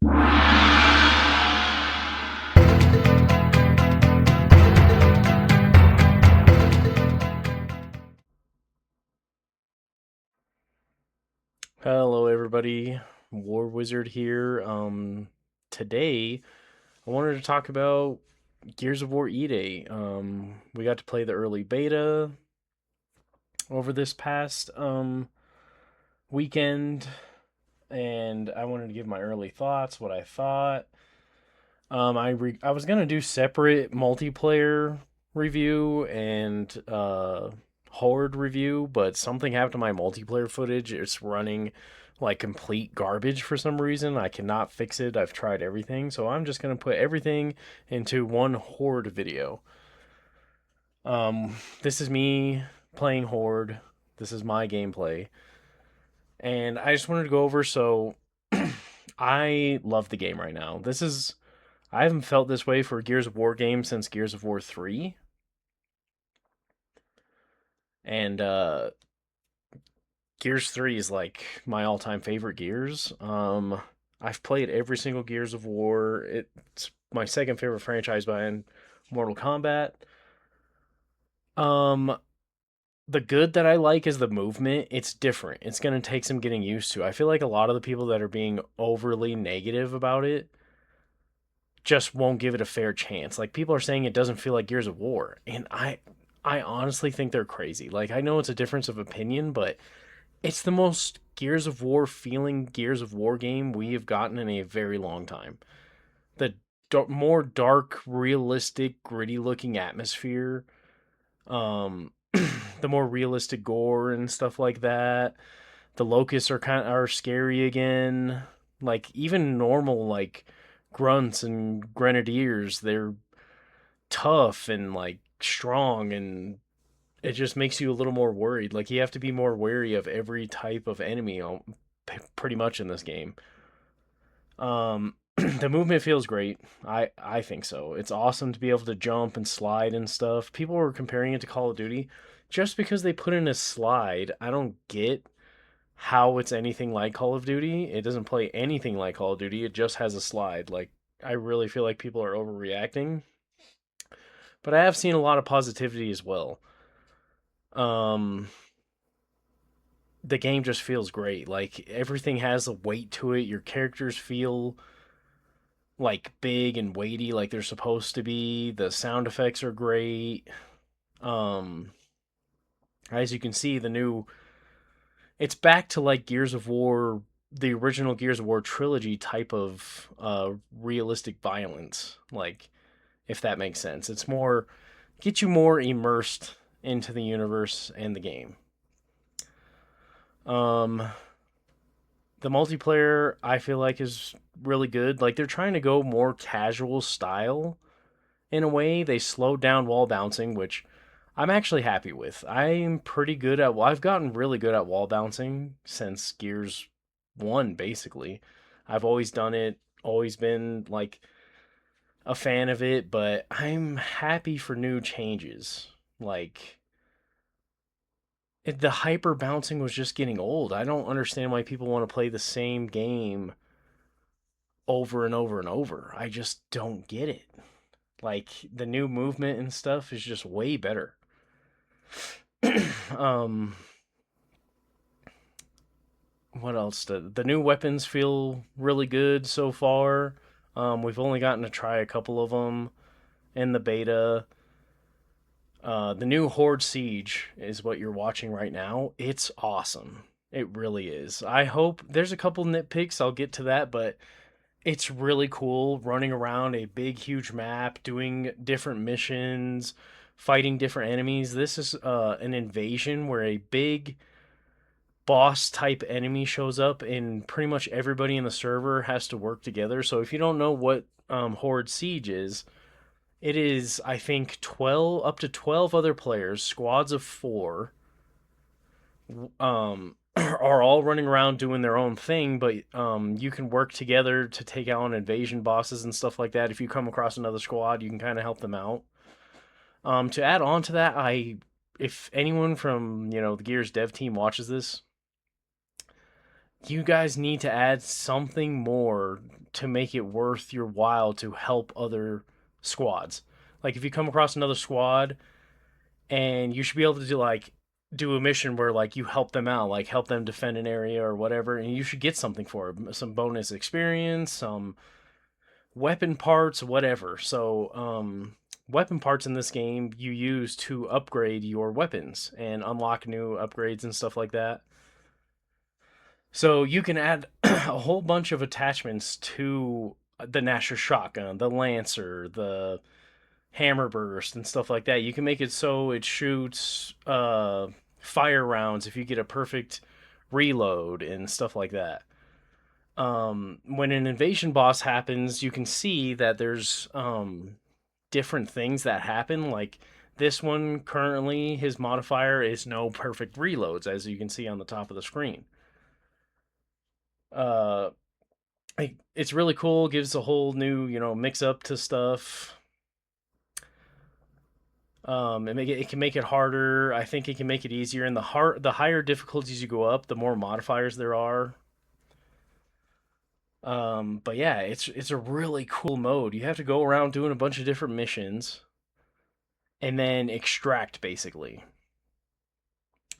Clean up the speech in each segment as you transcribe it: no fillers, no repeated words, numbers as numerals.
Hello, everybody. War Wizard here. Today I wanted to talk about Gears of War E-Day. We got to play the early beta over this past weekend, and I wanted to give my early thoughts, what I thought. I was gonna do separate multiplayer review and horde review, but something happened to my multiplayer footage. It's running like complete garbage for some reason. I cannot fix it. I've tried everything, so I'm just gonna put everything into one horde video. This is me playing horde. This is my gameplay, and I just wanted to go over. So I love the game right now. I haven't felt this way for a Gears of War game since Gears of War 3. And Gears 3 is like my all-time favorite Gears. I've played every single Gears of War. It's my second favorite franchise behind Mortal Kombat. Um the good that I like is the movement. It's different. It's going to take some getting used to. I feel like a lot of the people that are being overly negative about it just won't give it a fair chance. Like people are saying it doesn't feel like Gears of War, and I honestly think they're crazy. Like I know it's a difference of opinion, but it's the most Gears of War feeling Gears of War game we have gotten in a very long time. The more dark, realistic, gritty looking atmosphere, the more realistic gore and stuff like that. The locusts are scary again. Like even normal like grunts and grenadiers, they're tough and like strong, and it just makes you a little more worried. Like you have to be more wary of every type of enemy pretty much in this game. The movement feels great. I think so. It's awesome to be able to jump and slide and stuff. People were comparing it to Call of Duty just because they put in a slide. I don't get how it's anything like Call of Duty. It doesn't play anything like Call of Duty. It just has a slide. Like I really feel like people are overreacting, but I have seen a lot of positivity as well. Um the game just feels great. Like everything has a weight to it. Your characters feel like big and weighty like they're supposed to be. The sound effects are great. Um as you can see, the new it's back to like Gears of War, the original Gears of War trilogy type of realistic violence. Like if that makes sense. It's more get you more immersed into the universe and the game. Um the multiplayer I feel like is really good. Like they're trying to go more casual style in a way. They slowed down wall bouncing, which I'm actually happy with. I'm pretty good at I've gotten really good at wall bouncing since Gears 1 basically. I've always done it, always been like a fan of it, but I'm happy for new changes. Like the hyper bouncing was just getting old. I don't understand why people want to play the same game over and over and over. I just don't get it. Like the new movement and stuff is just way better. um, what else? The new weapons feel really good so far. We've only gotten to try a couple of them in the beta. The new Horde Siege is what you're watching right now. It's awesome. It really is. I hope there's a couple nitpicks. I'll get to that, but it's really cool running around a big, huge map, doing different missions, fighting different enemies. This is an invasion where a big boss type enemy shows up, and pretty much everybody in the server has to work together. So if you don't know what Horde Siege is, it is I think 12 up to 12 other players, squads of 4, are all running around doing their own thing, but you can work together to take out invasion bosses and stuff like that. If you come across another squad, you can kind of help them out. To add on to that, if anyone from the Gears dev team watches this, You guys need to add something more to make it worth your while to help other squads. Like if you come across another squad and you should be able to do a mission where like you help them out, like help them defend an area or whatever, and you should get something for it, some bonus experience, some weapon parts, whatever. So, weapon parts in this game you use to upgrade your weapons and unlock new upgrades and stuff like that. So you can add a whole bunch of attachments to the Nasher shotgun, the Lancer, the hammer burst, and stuff like that. You can make it so it shoots fire rounds if you get a perfect reload and stuff like that. When an invasion boss happens, you can see that there's different things that happen. Like this one currently, his modifier is no perfect reloads, as you can see on the top of the screen. Uh, it's really cool. Gives a whole new, mix up to stuff. It can make it harder. I think it can make it easier. And the higher difficulties you go up, the more modifiers there are. But yeah, it's a really cool mode. You have to go around doing a bunch of different missions and then extract basically.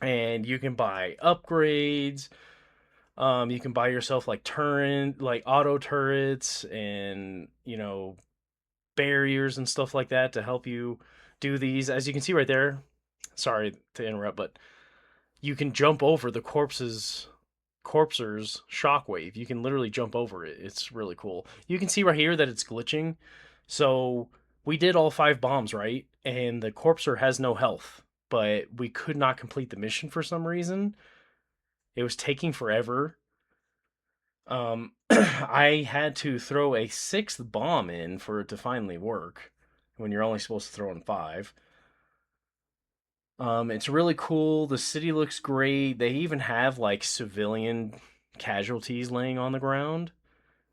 And you can buy upgrades. You can buy yourself like like auto turrets and barriers and stuff like that to help you do these. As you can see right there, sorry to interrupt, but you can jump over the corpser's shockwave. You can literally jump over it. It's really cool. You can see right here that it's glitching. So we did all 5 bombs, right? And the corpser has no health, but we could not complete the mission for some reason. It was taking forever. I had to throw a 6th bomb in for it to finally work when you're only supposed to throw in 5. It's really cool. The city looks great. They even have like civilian casualties laying on the ground,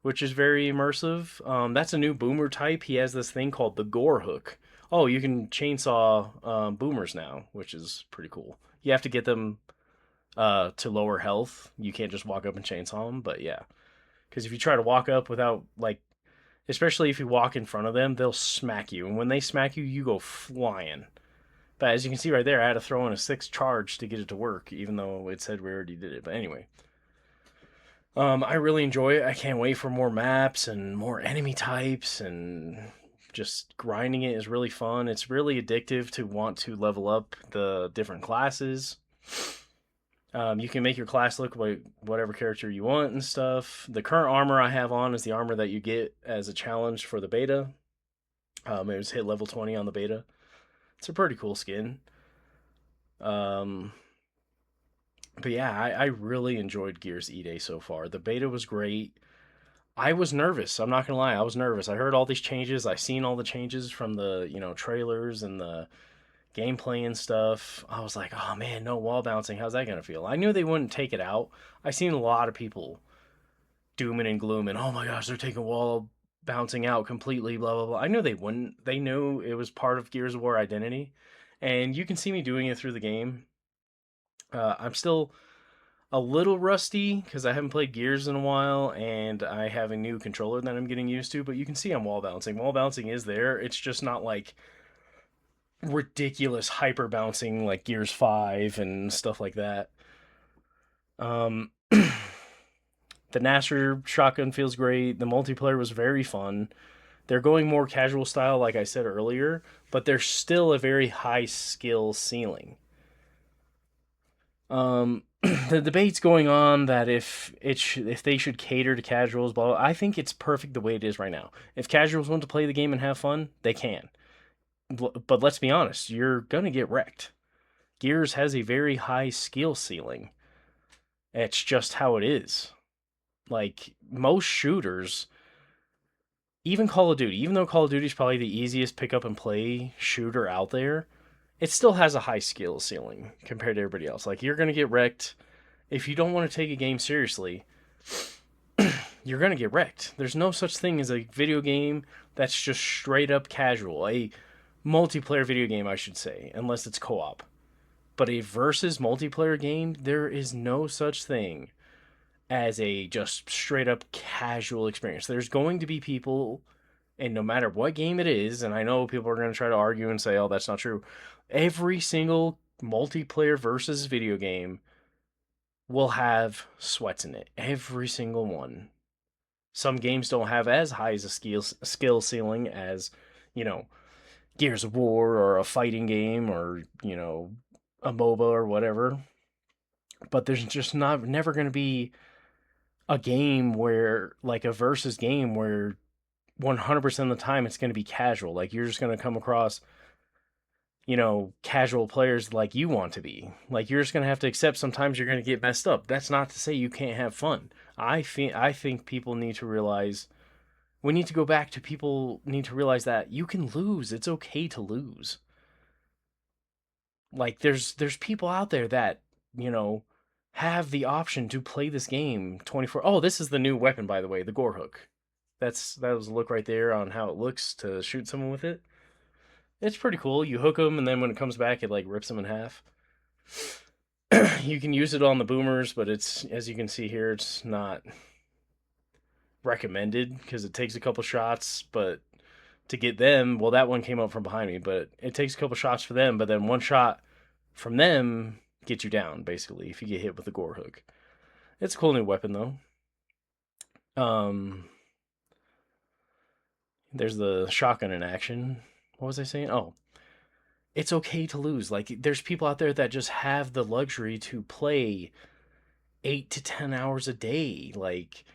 which is very immersive. That's a new boomer type. He has this thing called the gore hook. Oh, you can chainsaw boomers now, which is pretty cool. You have to get them to lower health. You can't just walk up and chainsaw them, but yeah. Because if you try to walk up without, like, especially if you walk in front of them, they'll smack you. And when they smack you, you go flying. But as you can see right there, I had to throw in a 6 charge to get it to work, even though it said we already did it. But anyway, I really enjoy it. I can't wait for more maps and more enemy types, and just grinding it is really fun. It's really addictive to want to level up the different classes. You can make your class look like whatever character you want and stuff. The current armor I have on is the armor that you get as a challenge for the beta. It was hit level 20 on the beta. It's a pretty cool skin. Um, but yeah, I really enjoyed Gears E-Day so far. The beta was great. I was nervous. I'm not gonna lie, I was nervous. I heard all these changes. I seen all the changes from the trailers and the gameplay and stuff. I was like, oh man, no wall bouncing. How's that gonna feel? I knew they wouldn't take it out. I seen a lot of people dooming and glooming. Oh my gosh, they're taking wall bouncing out completely. Blah blah blah. I knew they wouldn't. They knew it was part of Gears of War identity, and you can see me doing it through the game. I'm still a little rusty because I haven't played Gears in a while, and I have a new controller that I'm getting used to. But you can see I'm wall bouncing. Wall bouncing is there. It's just not like ridiculous hyper bouncing like Gears 5 and stuff like that. Um, the Nasher shotgun feels great. The multiplayer was very fun. They're going more casual style, like I said earlier, but there's still a very high skill ceiling. The debate's going on that if they should cater to casuals, blah, blah. I think it's perfect the way it is right now. If casuals want to play the game and have fun, they can. But let's be honest, you're gonna get wrecked. Gears has a very high skill ceiling. It's just how it is. Like most shooters, even Call of Duty, even though Call of Duty is probably the easiest pick up and play shooter out there, it still has a high skill ceiling compared to everybody else. Like you're gonna get wrecked if you don't want to take a game seriously. You're gonna get wrecked. There's no such thing as a video game that's just straight up casual. A multiplayer video game, I should say, unless it's co-op. But a versus multiplayer game, there is no such thing as a just straight up casual experience. There's going to be people, and no matter what game it is, and I know people are going to try to argue and say, oh, that's not true. Every single multiplayer versus video game will have sweats in it. Every single one. Some games don't have as high as a skill ceiling as, you know, Gears of War or a fighting game or, a MOBA or whatever. But there's just not never going to be a game where like a versus game where 100% of the time it's going to be casual. Like you're just going to come across, casual players like you want to be. Like you're just going to have to accept sometimes you're going to get messed up. That's not to say you can't have fun. I think people need to realize we need to go back to people need to realize that you can lose. It's okay to lose. Like there's people out there that, you know, have the option to play this game 24. Oh, this is the new weapon by the way, the gore hook. That was a look right there on how it looks to shoot someone with it. It's pretty cool. You hook them and then when it comes back it like rips them in half. You can use it on the boomers, but it's as you can see here, it's not recommended because it takes a couple shots, but to get them, well, that one came up from behind me, but it takes a couple shots for them, but then one shot from them gets you down, basically, if you get hit with a gore hook. It's a cool new weapon, though. Um, there's the shotgun in action. What was I saying? Oh, it's okay to lose. Like, there's people out there that just have the luxury to play 8 to 10 hours a day. Like,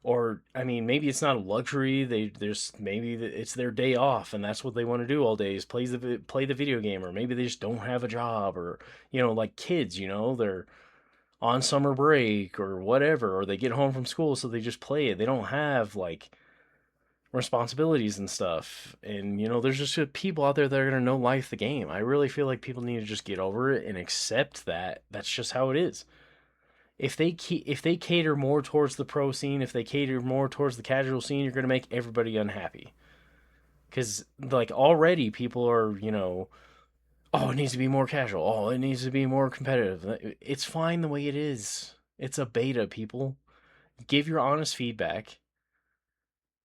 or I mean, maybe it's not a luxury. There's maybe it's their day off, and that's what they want to do all day is play the video game, or maybe they just don't have a job, or like kids, they're on summer break or whatever, or they get home from school, so they just play it. They don't have like responsibilities and stuff, and there's just people out there that are gonna know life the game. I really feel like people need to just get over it and accept that that's just how it is. If they cater more towards the pro scene, if they cater more towards the casual scene, you're going to make everybody unhappy. Because like already people are, oh, it needs to be more casual. Oh, it needs to be more competitive. It's fine the way it is. It's a beta, people. Give your honest feedback,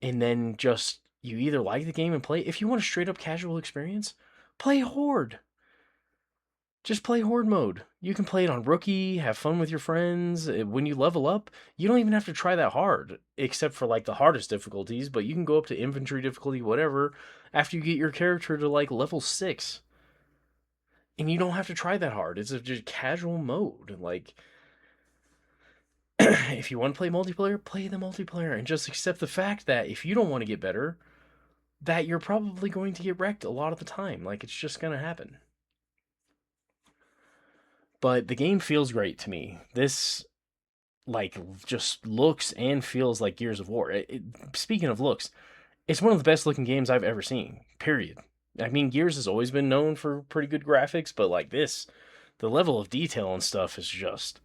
and then just you either like the game and play. If you want a straight up casual experience, play Horde. Just play Horde mode. You can play it on Rookie, have fun with your friends. When you level up, you don't even have to try that hard, except for like the hardest difficulties, but you can go up to infantry difficulty, whatever, after you get your character to like level 6. And you don't have to try that hard. It's a just casual mode. Like, if you want to play multiplayer, play the multiplayer and just accept the fact that if you don't want to get better, that you're probably going to get wrecked a lot of the time. Like, it's just going to happen. But the game feels great to me. This like just looks and feels like Gears of War. Speaking of looks, it's one of the best looking games I've ever seen. Period. I mean, Gears has always been known for pretty good graphics, but like this, the level of detail and stuff is just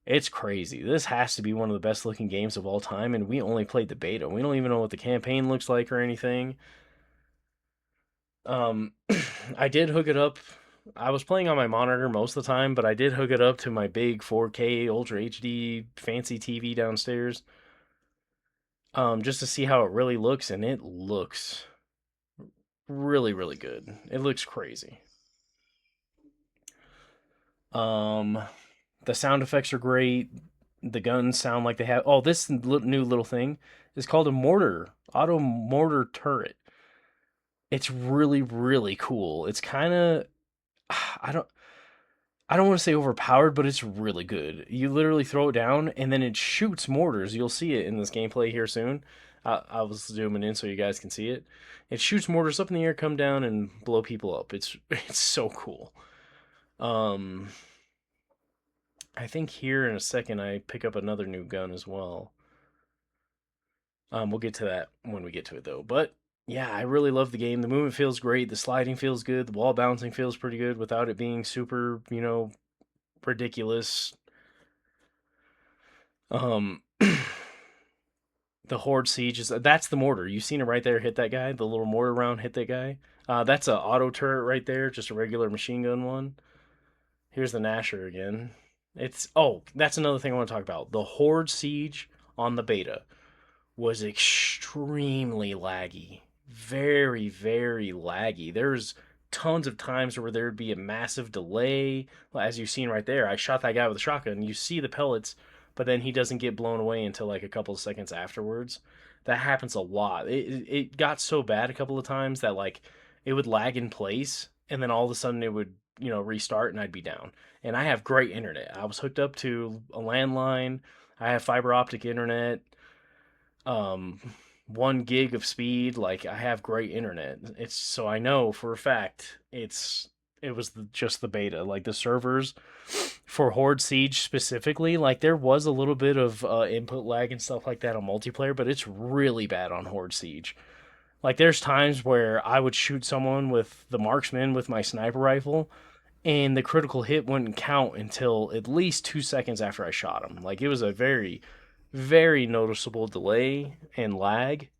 it's crazy. This has to be one of the best looking games of all time, and we only played the beta. We don't even know what the campaign looks like or anything. Um, I did hook it up. I was playing on my monitor most of the time, but I did hook it up to my big 4K Ultra HD fancy TV downstairs, just to see how it really looks, and it looks really, really good. It looks crazy. Um, the sound effects are great. The guns sound like they have. Oh, this new little thing is called a mortar, auto mortar turret. It's really, really cool. It's kind of I don't I don't want to say overpowered, but it's really good. You literally throw it down and then it shoots mortars. You'll see it in this gameplay here soon. I was zooming in so you guys can see it. It shoots mortars up in the air, come down, and blow people up. It's it's so cool. Um, I think here in a second I pick up another new gun as well. We'll get to that when we get to it though. But yeah, I really love the game. The movement feels great. The sliding feels good. The wall bouncing feels pretty good without it being super, ridiculous. Um, the Horde Siege is that's the mortar. You seen it right there hit that guy. The little mortar round hit that guy. That's a auto turret right there, just a regular machine gun one. Here's the Nasher again. That's another thing I want to talk about. The Horde Siege on the beta was extremely laggy. Very, very laggy. There's tons of times where there'd be a massive delay. As you've seen right there, I shot that guy with a shotgun. You see the pellets, but then he doesn't get blown away until like a couple of seconds afterwards. That happens a lot. It got so bad a couple of times that like it would lag in place, and then all of a sudden it would restart and I'd be down. And I have great internet. I was hooked up to a landline. I have fiber optic internet, um 1 gig of speed. Like, I have great internet. It's so I know for a fact it was just the beta. Like, the servers for Horde Siege specifically, like, there was a little bit of input lag and stuff like that on multiplayer, but it's really bad on Horde Siege. Like, there's times where I would shoot someone with the marksman with my sniper rifle, and the critical hit wouldn't count until at least 2 seconds after I shot him. Like, it was a very, very noticeable delay and lag.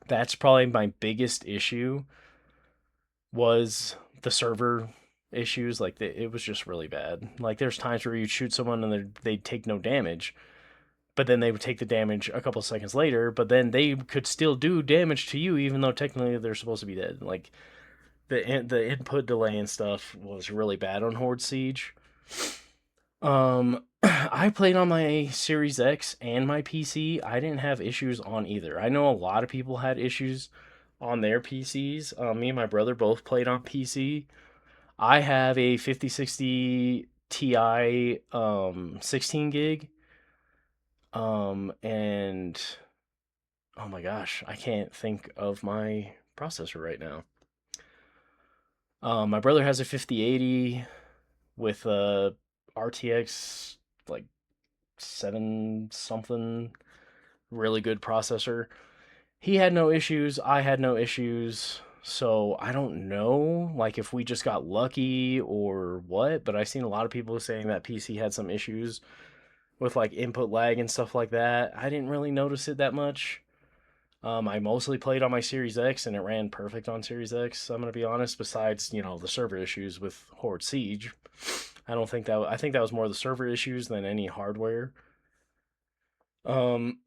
That's probably my biggest issue, was the server issues. Like, it was just really bad. Like, there's times where you'd shoot someone and they'd take no damage, but then they would take the damage a couple seconds later, but then they could still do damage to you even though technically they're supposed to be dead. Like, the input delay and stuff was really bad on Horde Siege. I played on my Series X and my PC. I didn't have issues on either. I know a lot of people had issues on their PCs. Me and my brother both played on PC. I have a 5060 Ti 16 gig. And oh my gosh, I can't think of my processor right now. My brother has a 5080 with a RTX like 7 something, really good processor. He had no issues, I had no issues. So I don't know like if we just got lucky or what, but I've seen a lot of people saying that PC had some issues with like input lag and stuff like that. I didn't really notice it that much. I mostly played on my Series X and it ran perfect on Series X. I'm gonna be honest. Besides, the server issues with Horde Siege, I think that was more the server issues than any hardware. Um,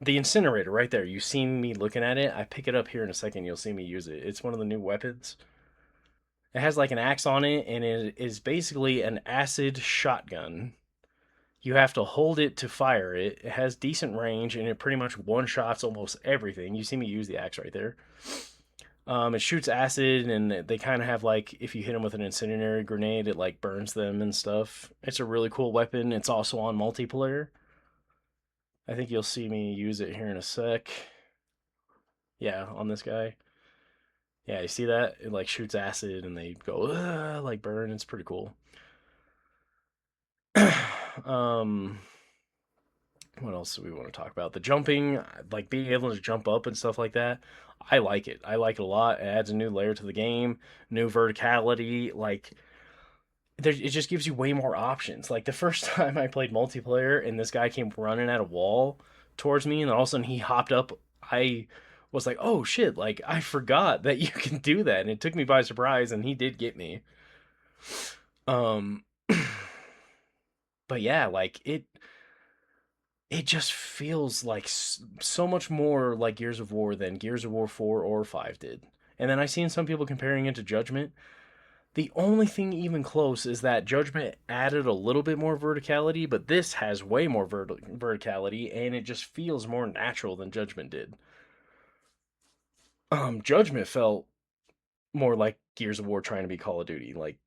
the incinerator right there. You've seen me looking at it. I pick it up here in a second. You'll see me use it. It's one of the new weapons. It has like an axe on it, and it is basically an acid shotgun. You have to hold it to fire it. It has decent range, and it pretty much one shots almost everything. You see me use the axe right there. It shoots acid, and they kind of have like if you hit them with an incendiary grenade, it like burns them and stuff. It's a really cool weapon. It's also on multiplayer. I think you'll see me use it here in a sec. Yeah, on this guy. Yeah, you see that? It like shoots acid, and they go like burn. It's pretty cool. um, what else do we want to talk about? The jumping, like being able to jump up and stuff like that. I like it. I like it a lot. It adds a new layer to the game, new verticality. Like, it just gives you way more options. Like, the first time I played multiplayer and this guy came running at a wall towards me, and then all of a sudden he hopped up, I was like, oh shit, like, I forgot that you can do that. And it took me by surprise, and he did get me. Um, but yeah, like, it just feels like so much more like Gears of War than Gears of War 4 or 5 did. And then I seen some people comparing it to Judgment. The only thing even close is that Judgment added a little bit more verticality, but this has way more verticality, and it just feels more natural than Judgment did. Judgment felt more like Gears of War trying to be Call of Duty. Like,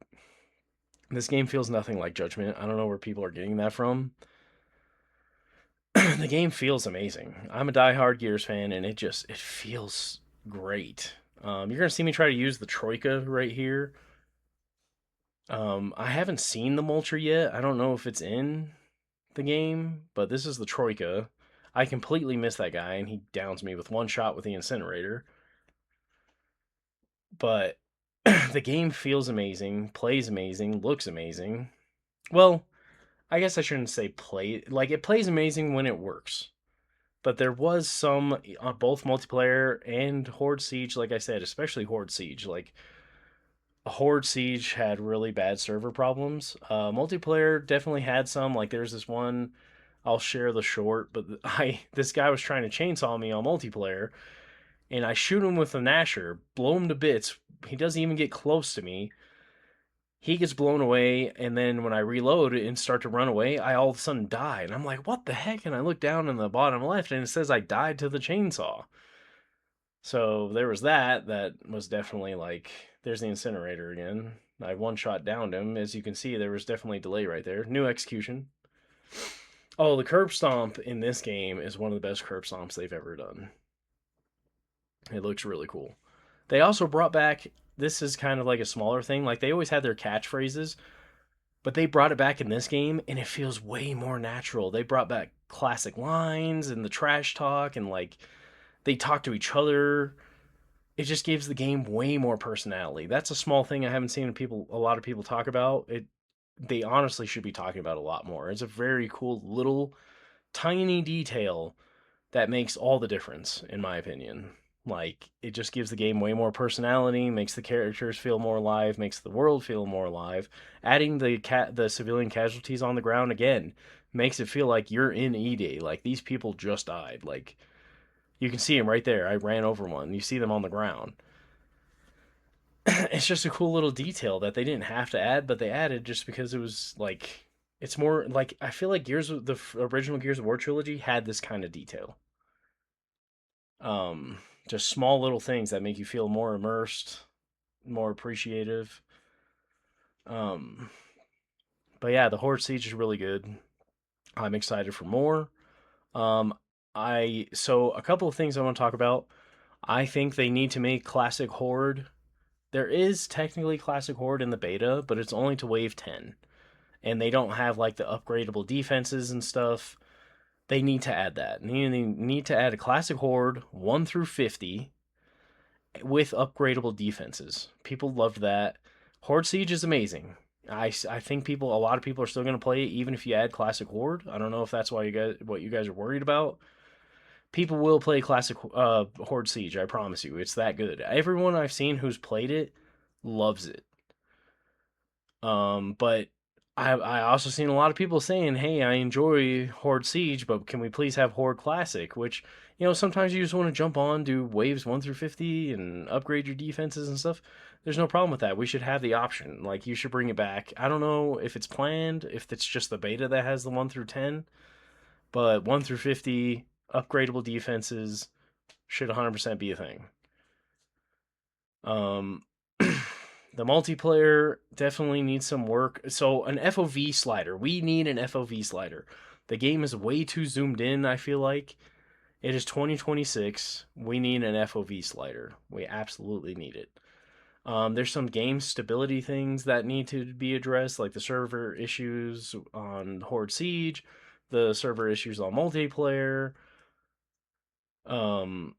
this game feels nothing like Judgment. I don't know where people are getting that from. The game feels amazing. I'm a diehard Gears fan, and it feels great. You're gonna see me try to use the Troika right here. I haven't seen the Mulcher yet. I don't know if it's in the game, but this is the Troika. I completely missed that guy, and he downs me with one shot with the incinerator. But the game feels amazing, plays amazing, looks amazing. Well, I guess I shouldn't say play. Like, it plays amazing when it works. But there was some on both multiplayer and Horde Siege, like I said, especially Horde Siege. Like, Horde Siege had really bad server problems. Multiplayer definitely had some. Like there's this one, I'll share the short, but I this guy was trying to chainsaw me on multiplayer, and I shoot him with a Gnasher, blow him to bits. He doesn't even get close to me. He gets blown away, and then when I reload and start to run away, I all of a sudden die, and I'm like, "What the heck?" And I look down in the bottom left, and it says I died to the chainsaw. So there was that. That was definitely like, there's the incinerator again. I one shot downed him. As you can see, there was definitely delay right there. New execution. Oh, the curb stomp in this game is one of the best curb stomps they've ever done. It looks really cool. They also brought back, this is kind of like a smaller thing. Like they always had their catchphrases, but they brought it back in this game and it feels way more natural. They brought back classic lines and the trash talk, and like they talk to each other. It just gives the game way more personality. That's a small thing I haven't seen a lot of people talk about. It They honestly should be talking about a lot more. It's a very cool little tiny detail that makes all the difference in my opinion. Like it just gives the game way more personality, makes the characters feel more alive, makes the world feel more alive. Adding the civilian casualties on the ground again makes it feel like you're in E-Day. Like these people just died. Like you can see them right there. I ran over one. You see them on the ground. It's just a cool little detail that they didn't have to add, but they added just because it was like, it's more like, I feel like the original Gears of War trilogy had this kind of detail. Um, just small little things that make you feel more immersed, more appreciative. Um, but yeah, the Horde Siege is really good. I'm excited for more. Um, so a couple of things I want to talk about. I think they need to make Classic Horde. There is technically Classic Horde in the beta, but it's only to wave 10. And they don't have like the upgradable defenses and stuff. They need to add that. They need to add a Classic Horde 1 through 50 with upgradable defenses. People loved that. Horde Siege is amazing. I think a lot of people are still going to play it even if you add Classic Horde. I don't know if that's why what you guys are worried about. People will play Classic Horde Siege. I promise you, it's that good. Everyone I've seen who's played it loves it. But I also seen a lot of people saying, "Hey, I enjoy Horde Siege, but can we please have Horde Classic?" Which, sometimes you just want to jump on, do waves 1 through 50 and upgrade your defenses and stuff. There's no problem with that. We should have the option. Like you should bring it back. I don't know if it's planned, if it's just the beta that has the 1 through 10, but 1 through 50 upgradable defenses should 100% be a thing. Um, the multiplayer definitely needs some work. So an FOV slider. We need an FOV slider. The game is way too zoomed in, I feel like. It is 2026. We need an FOV slider. We absolutely need it. There's some game stability things that need to be addressed, like the server issues on Horde Siege, the server issues on multiplayer. Um,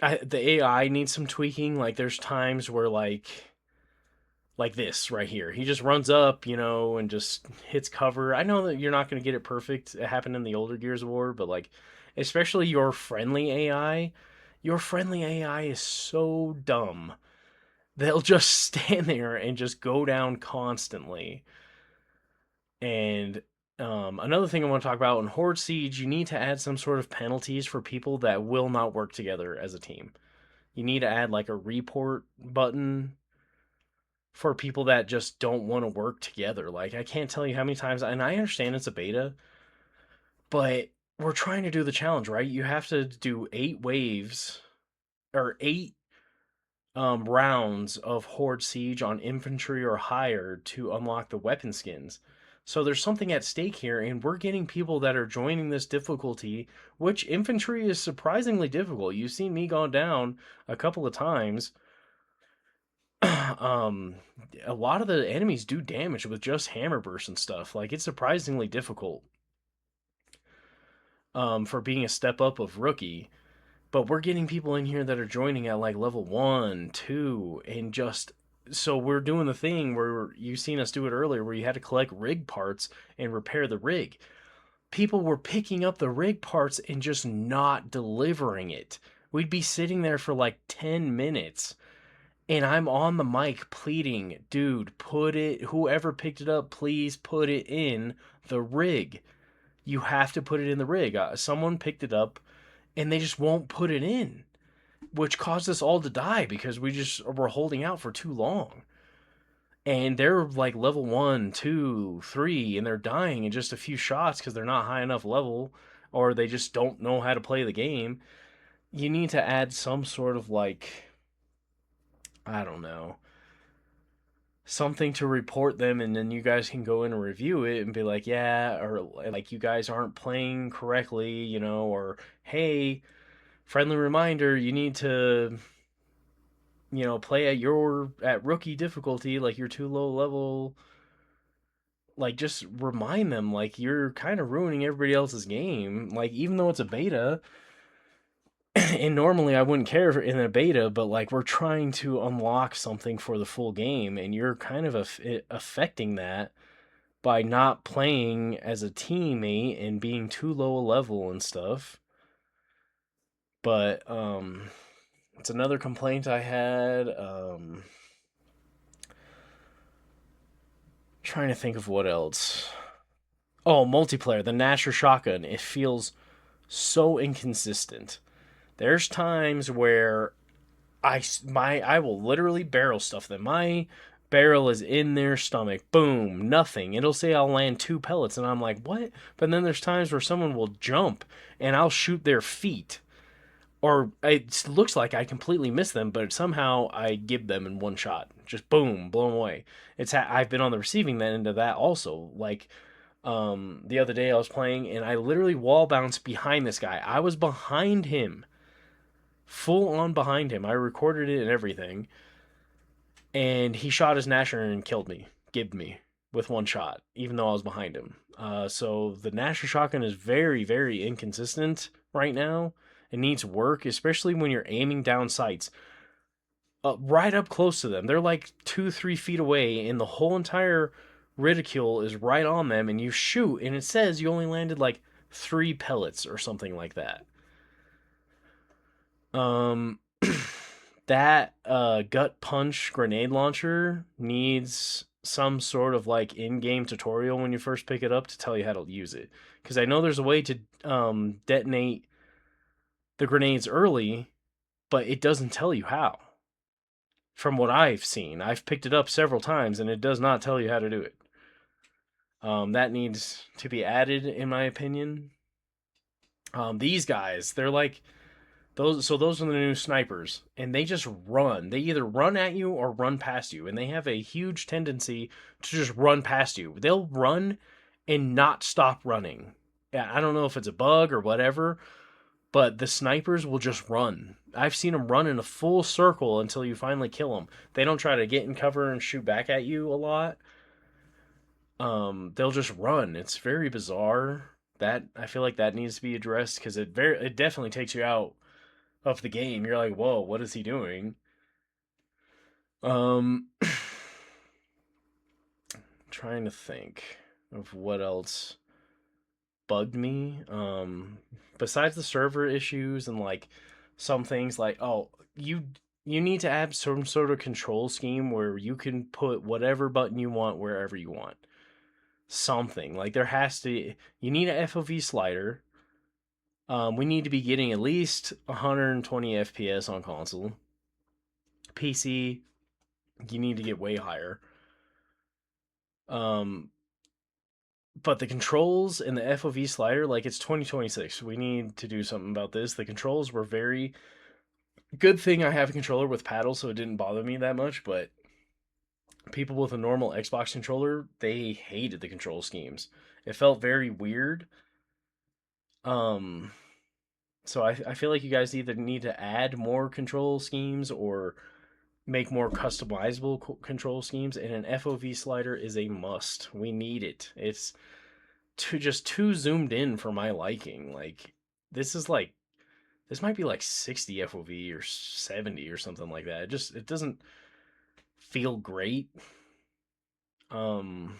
the AI needs some tweaking. Like there's times where like this right here. He just runs up, and just hits cover. I know that you're not going to get it perfect. It happened in the older Gears of War, but like, especially your friendly AI is so dumb. They'll just stand there and just go down constantly. And another thing I want to talk about in Horde Siege, you need to add some sort of penalties for people that will not work together as a team. You need to add like a report button for people that just don't want to work together. Like I can't tell you how many times, and I understand it's a beta, but we're trying to do the challenge, right? You have to do 8 waves or 8 rounds of Horde Siege on infantry or higher to unlock the weapon skins. So there's something at stake here, and we're getting people that are joining this difficulty, which infantry is surprisingly difficult. You've seen me go down a couple of times. um a lot of the enemies do damage with just hammer bursts and stuff. Like it's surprisingly difficult for being a step up of rookie. But we're getting people in here that are joining at like level 1, 2, and just so we're doing the thing where you've seen us do it earlier where you had to collect rig parts and repair the rig. People were picking up the rig parts and just not delivering it. We'd be sitting there for like 10 minutes And I'm on the mic pleading, dude, whoever picked it up, please put it in the rig. You have to put it in the rig. Someone picked it up and they just won't put it in, which caused us all to die because we just were holding out for too long. And they're like level 1, 2, 3, and they're dying in just a few shots because they're not high enough level or they just don't know how to play the game. You need to add some sort of like, I don't know, something to report them, and then you guys can go in and review it and be like, yeah, or like you guys aren't playing correctly, or hey, friendly reminder, you need to, play at rookie difficulty, like you're too low level. Like just remind them like you're kind of ruining everybody else's game. Like even though it's a beta, and normally I wouldn't care in a beta, but like we're trying to unlock something for the full game, and you're kind of affecting that by not playing as a teammate and being too low a level and stuff. But it's another complaint I had. Trying to think of what else. Oh, multiplayer, the Nasher shotgun. It feels so inconsistent. There's times where I will literally barrel stuff them. My barrel is in their stomach. Boom, nothing. It'll say I'll land 2 pellets, and I'm like, what? But then there's times where someone will jump, and I'll shoot their feet, or it looks like I completely miss them, but somehow I give them in one shot. Just boom, blown away. I've been on the receiving end of that also. Like the other day I was playing, and I literally wall bounced behind this guy. I was behind him, full on behind him. I recorded it and everything, and he shot his Nasher and killed me, gibbed me with one shot, even though I was behind him. So the Nasher shotgun is very, very inconsistent right now. It needs work, especially when you're aiming down sights. Right up close to them. They're like 2, 3 feet away, and the whole entire ridicule is right on them, and you shoot, and it says you only landed like 3 pellets or something like that. Um, that gut punch grenade launcher needs some sort of like in-game tutorial when you first pick it up to tell you how to use it. Because I know there's a way to detonate the grenades early, but it doesn't tell you how. From what I've seen, I've picked it up several times and it does not tell you how to do it. That needs to be added, in my opinion. These guys, they're like those are the new snipers, and they just run. They either run at you or run past you, and they have a huge tendency to just run past you. They'll run and not stop running. Yeah, I don't know if it's a bug or whatever, but the snipers will just run. I've seen them run in a full circle until you finally kill them. They don't try to get in cover and shoot back at you a lot. They'll just run. It's very bizarre. That I feel like that needs to be addressed because it definitely takes you out of the game. You're like, whoa, what is he doing? Um, trying to think of what else bugged me. Besides the server issues and like some things like, oh, you need to add some sort of control scheme where you can put whatever button you want wherever you want. Something like there has to. You need a FOV slider. We need to be getting at least 120 FPS on console. PC, you need to get way higher. Um, but the controls and the FOV slider, like it's 2026. We need to do something about this. The controls were very good thing I have a controller with paddles, so it didn't bother me that much, but people with a normal Xbox controller, they hated the control schemes. It felt very weird. Um, so I feel like you guys either need to add more control schemes or make more customizable control schemes, and an FOV slider is a must. We need it. It's too zoomed in for my liking. Like this is like this might be like 60 FOV or 70 or something like that. It doesn't feel great. Um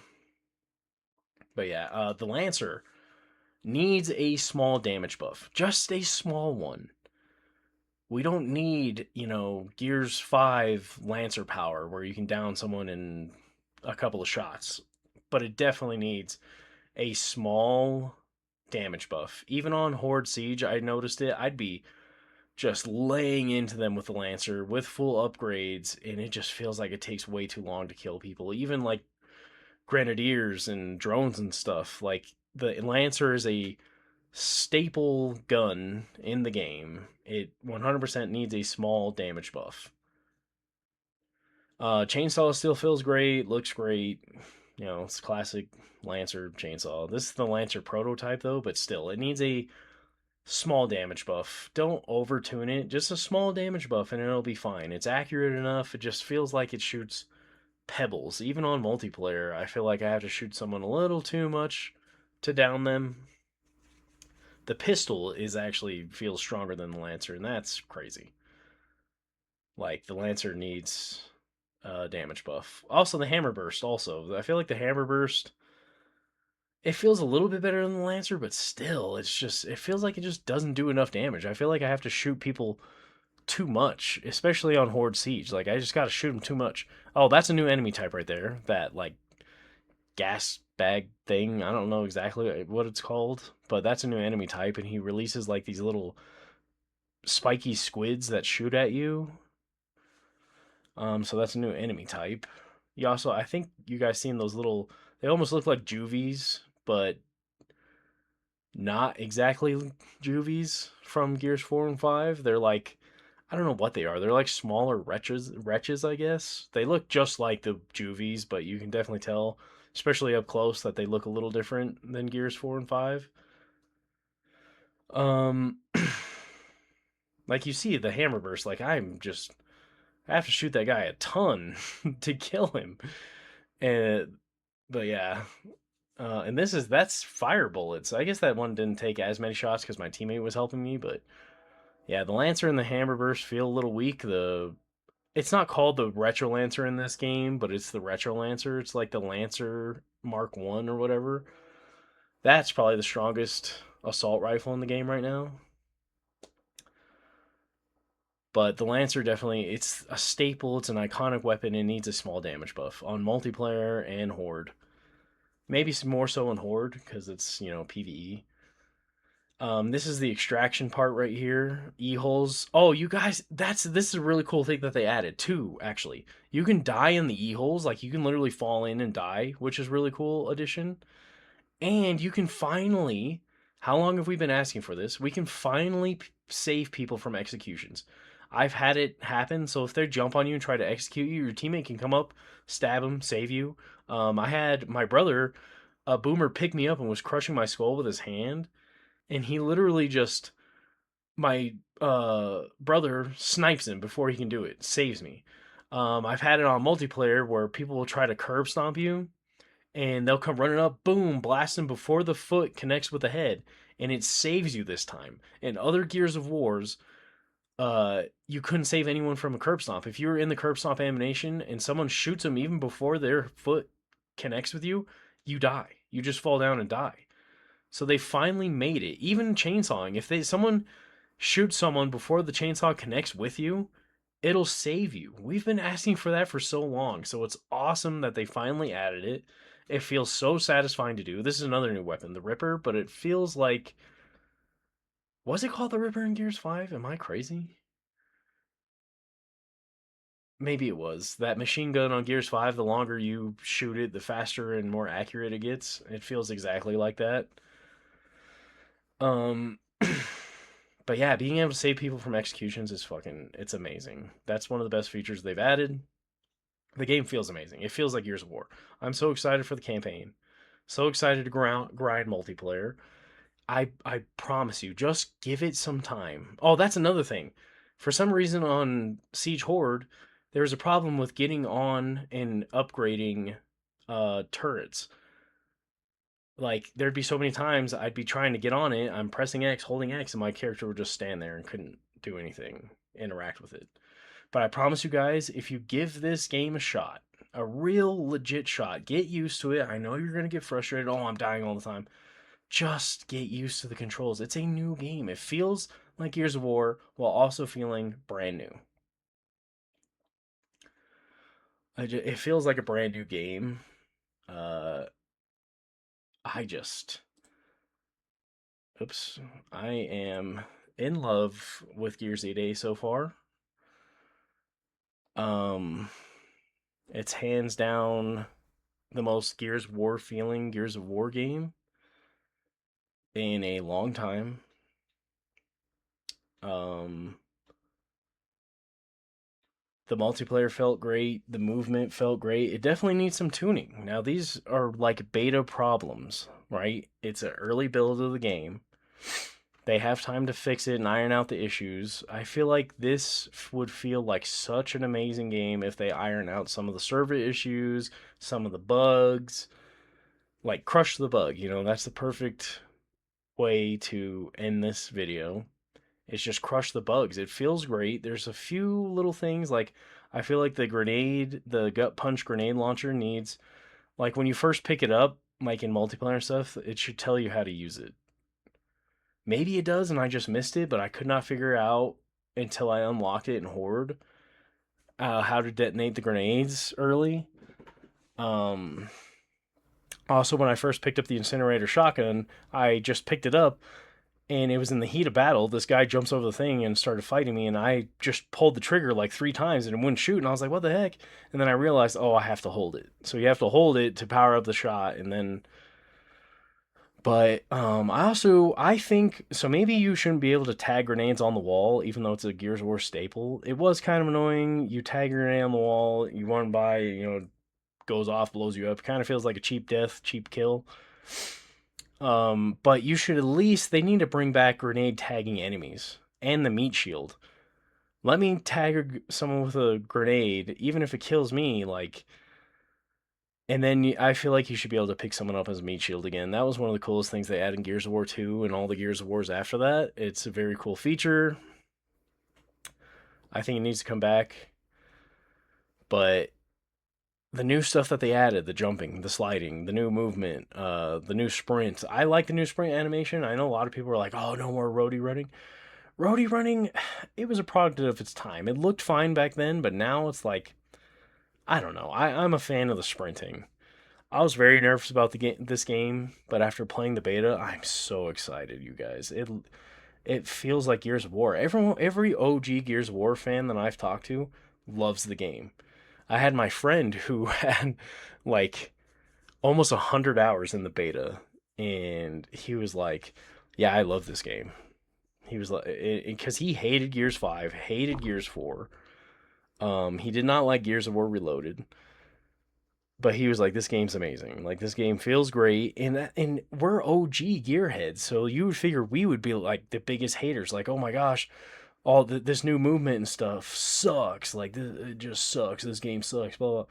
but yeah, the Lancer needs a small damage buff. Just a small one. We don't need, Gears 5 Lancer power where you can down someone in a couple of shots. But it definitely needs a small damage buff. Even on Horde Siege, I noticed it. I'd be just laying into them with the Lancer with full upgrades, and it just feels like it takes way too long to kill people. Even like Grenadiers and drones and stuff. Like the Lancer is a staple gun in the game. It 100% needs a small damage buff. Chainsaw still feels great, looks great. It's classic Lancer chainsaw. This is the Lancer prototype though, but still, it needs a small damage buff. Don't overtune it, just a small damage buff and it'll be fine. It's accurate enough, it just feels like it shoots pebbles. Even on multiplayer, I feel like I have to shoot someone a little too much to down them. The pistol is actually feels stronger than the Lancer, and that's crazy. Like the Lancer needs damage buff. Also, the hammer burst. Also, I feel like the hammer burst. It feels a little bit better than the Lancer, but still, it feels like it just doesn't do enough damage. I feel like I have to shoot people too much, especially on Horde Siege. Like I just got to shoot them too much. Oh, that's a new enemy type right there. That like gas bag thing. I don't know exactly what it's called, but that's a new enemy type, and he releases like these little spiky squids that shoot at you. So that's a new enemy type. You also, I think you guys seen those little. They almost look like juvies, but not exactly juvies from Gears 4 and 5. They're like, I don't know what they are. They're like smaller wretches, I guess. They look just like the juvies, but you can definitely tell, especially up close, that they look a little different than Gears 4 and 5. Um, like you see the hammer burst. Like I have to shoot that guy a ton to kill him. And but yeah, and that's fire bullets. I guess that one didn't take as many shots because my teammate was helping me. But yeah, the Lancer and the hammer burst feel a little weak. It's not called the Retro Lancer in this game, but it's the Retro Lancer. It's like the Lancer Mark One or whatever. That's probably the strongest assault rifle in the game right now. But the Lancer definitely, it's a staple. It's an iconic weapon. It needs a small damage buff on multiplayer and Horde. Maybe more so in Horde because it's PVE. This is the extraction part right here. E-holes. Oh, you guys, this is a really cool thing that they added too. Actually, you can die in the e-holes. Like you can literally fall in and die, which is really cool addition. And you can finally. How long have we been asking for this? We can finally save people from executions. I've had it happen. So if they jump on you and try to execute you, your teammate can come up, stab him, save you. I had my brother, a boomer, pick me up and was crushing my skull with his hand, and he literally just my brother snipes him before he can do it, saves me. I've had it on multiplayer where people will try to curb stomp you, and they'll come running up, boom, blast him before the foot connects with the head, and it saves you this time. In other Gears of Wars, you couldn't save anyone from a curb stomp. If you were in the curb stomp animation and someone shoots them even before their foot connects with you, you die. You just fall down and die. So they finally made it. Even chainsawing, if someone shoots someone before the chainsaw connects with you, it'll save you. We've been asking for that for so long, so it's awesome that they finally added it. It feels so satisfying to do. This is another new weapon, the Ripper, but it feels like, was it called the Ripper in Gears 5? Am I crazy? Maybe it was. That machine gun on Gears 5, the longer you shoot it, the faster and more accurate it gets. It feels exactly like that. Um but yeah, being able to save people from executions is it's amazing. That's one of the best features they've added. The game feels amazing. It feels like Gears of War. I'm so excited for the campaign. So excited to grind multiplayer. I promise you, just give it some time. Oh, that's another thing. For some reason on Siege Horde, there was a problem with getting on and upgrading turrets. Like there'd be so many times I'd be trying to get on it, I'm pressing X, holding X, and my character would just stand there and couldn't do anything, interact with it. But I promise you guys, if you give this game a shot, a real legit shot, get used to it. I know you're gonna get frustrated. Oh, I'm dying all the time. just get used to the controls. It's a new game. It feels like Gears of War while also feeling brand new. It feels like a brand new game. Uh, I just, oops, I am in love with Gears 8A so far. Um, it's hands down the most Gears of War feeling Gears of War game in a long time. Um, the multiplayer felt great. The movement felt great. It definitely needs some tuning. Now, these are like beta problems, right? It's an early build of the game. They have time to fix it and iron out the issues. I feel like this would feel like such an amazing game if they iron out some of the server issues, some of the bugs, like crush the bug. That's the perfect way to end this video. It's just crush the bugs. It feels great. There's a few little things like I feel like the gut punch grenade launcher needs like when you first pick it up, like in multiplayer and stuff, it should tell you how to use it. Maybe it does and I just missed it, but I could not figure out until I unlocked it in Horde how to detonate the grenades early. Um, Also, when I first picked up the incinerator shotgun, I just picked it up and it was in the heat of battle. This guy jumps over the thing and started fighting me, and I just pulled the trigger like 3 times and it wouldn't shoot. And I was like, "What the heck?" And then I realized, oh, I have to hold it. So you have to hold it to power up the shot, and then. But I think so. Maybe you shouldn't be able to tag grenades on the wall, even though it's a Gears of War staple. It was kind of annoying. You tag a grenade on the wall, you run by, goes off, blows you up. Kind of feels like a cheap death, cheap kill. But you should at least they need to bring back grenade tagging enemies and the meat shield. Let me tag someone with a grenade, even if it kills me, like, and then I feel like you should be able to pick someone up as a meat shield again. That was one of the coolest things they added in Gears of War 2 and all the Gears of Wars after that. It's a very cool feature. I think it needs to come back, but the new stuff that they added, the jumping, the sliding, the new movement, the new sprint. I like the new sprint animation. I know a lot of people are like, "Oh, no more roadie running." Roadie running, it was a product of its time. It looked fine back then, but now it's like I don't know. I'm a fan of the sprinting. I was very nervous about this game, but after playing the beta, I'm so excited, you guys. It feels like Gears of War. Every OG Gears of War fan that I've talked to loves the game. I had my friend who had like almost 100 hours in the beta, and he was like, "Yeah, I love this game." He was like, because he hated Gears 5, hated Gears 4. He did not like Gears of War Reloaded, but he was like, "This game's amazing. Like this game feels great." And we're OG gearheads, so you would figure we would be like the biggest haters. Like, "Oh my gosh, this new movement and stuff sucks. Like it just sucks. This game sucks." Blah blah.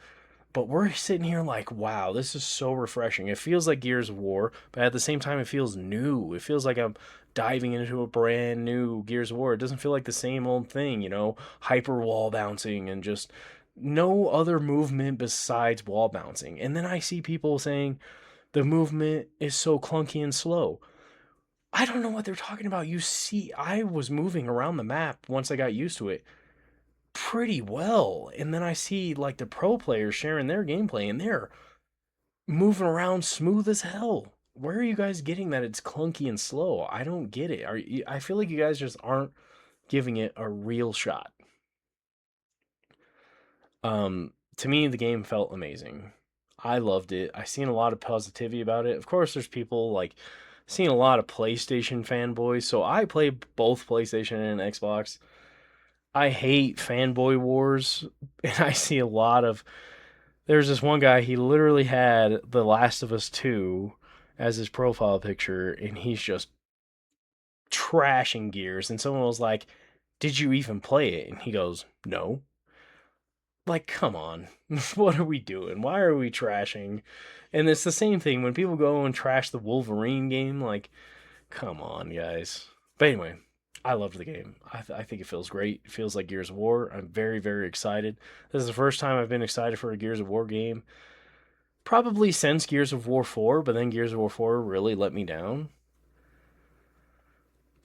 But we're sitting here like, wow, this is so refreshing. It feels like Gears of War, but at the same time, it feels new. It feels like I'm diving into a brand new Gears of War. It doesn't feel like the same old thing, hyper wall bouncing and just no other movement besides wall bouncing. And then I see people saying the movement is so clunky and slow. I don't know what they're talking about. You see, I was moving around the map once I got used to it pretty well. And then I see like the pro players sharing their gameplay and they're moving around smooth as hell. Where are you guys getting that it's clunky and slow? I don't get it. I feel like you guys just aren't giving it a real shot. To me the game felt amazing. I loved it. I seen a lot of positivity about it. Of course there's people like seeing a lot of PlayStation fanboys. So I play both PlayStation and Xbox. I hate fanboy wars and I see a lot of there's this one guy, he literally had The Last of Us 2 as his profile picture, and he's just trashing Gears. And someone was like, "Did you even play it?" And he goes, "No." Like, come on. What are we doing? Why are we trashing? And it's the same thing when people go and trash the Wolverine game. Like, come on, guys. But anyway, I loved the game. I think it feels great. It feels like Gears of War. I'm very, very excited. This is the first time I've been excited for a Gears of War game Probably since Gears of War 4, but then Gears of War 4 really let me down.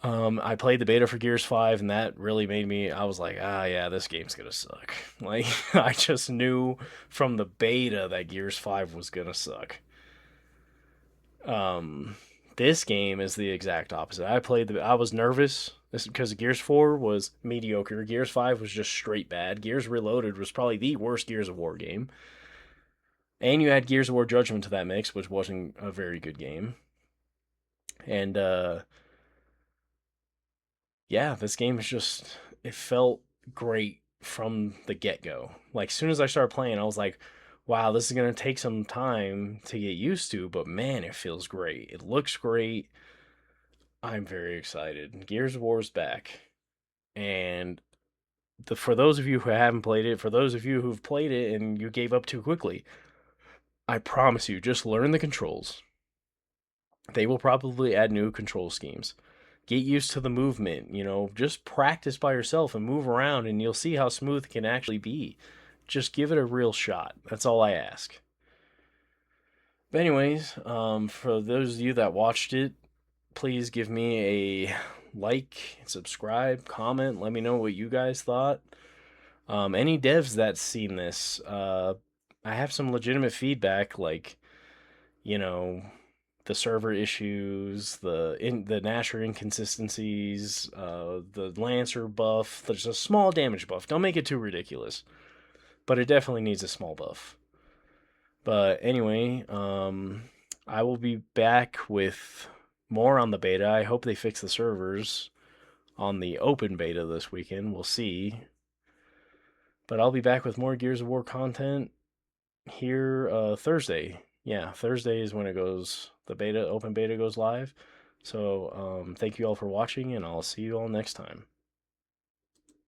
I played the beta for Gears 5, and that really made me. I was like, ah, yeah, this game's gonna suck. Like, I just knew from the beta that Gears 5 was gonna suck. Um, this game is the exact opposite. I was nervous because Gears 4 was mediocre. Gears 5 was just straight bad. Gears Reloaded was probably the worst Gears of War game. And you had Gears of War Judgment to that mix, which wasn't a very good game. And yeah, this game is just it felt great from the get-go. Like as soon as I started playing, I was like, wow, this is going to take some time to get used to, but man, it feels great. It looks great. I'm very excited. Gears of War is back. And for those of you who haven't played it, for those of you who've played it and you gave up too quickly, I promise you, just learn the controls. They will probably add new control schemes. Get used to the movement, just practice by yourself and move around and you'll see how smooth it can actually be. Just give it a real shot. That's all I ask. But anyways, for those of you that watched it, please give me a like, subscribe, comment, let me know what you guys thought. Any devs that's seen this, I have some legitimate feedback, like, you know, the server issues, the Nashor inconsistencies, the Lancer buff. There's a small damage buff. Don't make it too ridiculous, but it definitely needs a small buff. But anyway, I will be back with more on the beta. I hope they fix the servers on the open beta this weekend. We'll see. But I'll be back with more Gears of War content here Thursday. Yeah, Thursday is when it goes. The open beta goes live. So thank you all for watching, and I'll see you all next time.